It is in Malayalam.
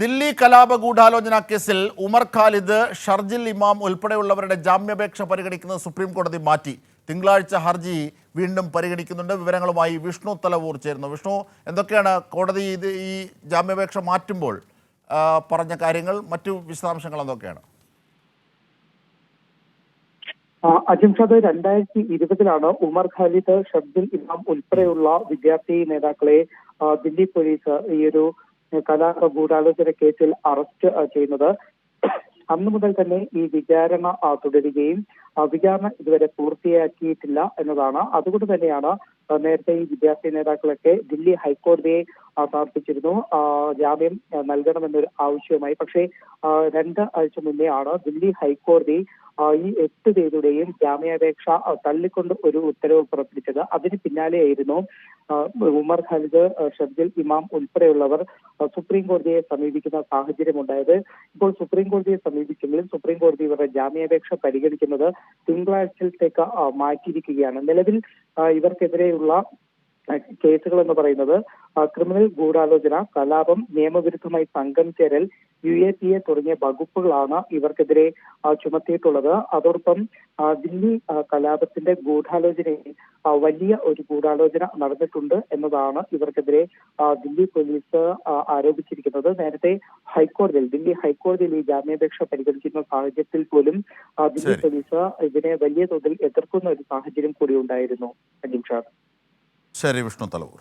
ദില്ലി കലാപ ഗൂഢാലോചന കേസിൽ ഉമർ ഖാലിദ്, ഷർജിൽ ഇമാം ഉൾപ്പെടെയുള്ളവരുടെ ജാമ്യാപേക്ഷ പരിഗണിക്കുന്നത് സുപ്രീം കോടതി മാറ്റി. തിങ്കളാഴ്ച ഹർജി വീണ്ടും പരിഗണിക്കുന്നുണ്ട്. വിവരങ്ങളുമായി വിഷ്ണു തലവൂർ ചേരുന്നു. വിഷ്ണു, എന്തൊക്കെയാണ് കോടതി ഈ ജാമ്യാപേക്ഷ മാറ്റുമ്പോൾ പറഞ്ഞ കാര്യങ്ങൾ, മറ്റു വിശദാംശങ്ങൾ എന്തൊക്കെയാണ്? അജിംഷാദ്, 2020 ഉമർ ഖാലിദ്, ഷർജിൽ ഇമാം ഉൾപ്പെടെയുള്ള വിദ്യാർത്ഥി നേതാക്കളെ ദില്ലി പോലീസ് ഈ ഒരു കലാപ ഗൂഢാലോചന കേസിൽ അറസ്റ്റ് ചെയ്യുന്നത്. അന്നു മുതൽ തന്നെ ഈ വിചാരണ തുടരുകയും വിചാരണ ഇതുവരെ പൂർത്തിയാക്കിയിട്ടില്ല എന്നതാണ്. അതുകൊണ്ട് തന്നെയാണ് നേരത്തെ ഈ വിദ്യാർത്ഥി നേതാക്കളൊക്കെ ദില്ലി ഹൈക്കോടതിയെ സമർപ്പിച്ചിരുന്നു ജാമ്യം നൽകണമെന്നൊരു ആവശ്യവുമായി. പക്ഷേ 2 ആഴ്ച മുന്നേ ആണ് ദില്ലി ഹൈക്കോടതി ഈ 8 പേരുടെയും ജാമ്യാപേക്ഷ തള്ളിക്കൊണ്ട് ഒരു ഉത്തരവ് പുറപ്പെടുവിച്ചത്. അതിന് പിന്നാലെയായിരുന്നു ഉമർ ഖാലിദ്, ഷർജിൽ ഇമാം ഉൾപ്പെടെയുള്ളവർ സുപ്രീം കോടതിയെ സമീപിക്കുന്ന സാഹചര്യമുണ്ടായത്. ഇപ്പോൾ സുപ്രീം കോടതിയെ സമീപിച്ചെങ്കിലും സുപ്രീം കോടതി ഇവരുടെ ജാമ്യാപേക്ഷ പരിഗണിക്കുന്നത് തിങ്കളാഴ്ചത്തേക്ക് മാറ്റിയിരിക്കുകയാണ്. നിലവിൽ ഇവർക്കെതിരെയുള്ള കേസുകൾ എന്ന് പറയുന്നത് ക്രിമിനൽ ഗൂഢാലോചന, കലാപം, നിയമവിരുദ്ധമായി സംഘം ചേരൽ, UAPA തുടങ്ങിയ വകുപ്പുകളാണ് ഇവർക്കെതിരെ ചുമത്തിയിട്ടുള്ളത്. അതോടൊപ്പം ദില്ലി കലാപത്തിന്റെ ഗൂഢാലോചനയിൽ വലിയ ഒരു ഗൂഢാലോചന നടന്നിട്ടുണ്ട് എന്നതാണ് ഇവർക്കെതിരെ ദില്ലി പോലീസ് ആരോപിച്ചിരിക്കുന്നത്. നേരത്തെ ദില്ലി ഹൈക്കോടതിയിൽ ഈ ജാമ്യാപേക്ഷ പരിഗണിക്കുന്ന സാഹചര്യത്തിൽ പോലും ദില്ലി പോലീസ് ഇതിനെ വലിയ തോതിൽ എതിർക്കുന്ന ഒരു സാഹചര്യം കൂടി ഉണ്ടായിരുന്നു. അജിംഷാദ്. ശരി, വിഷ്ണു തലവൂർ.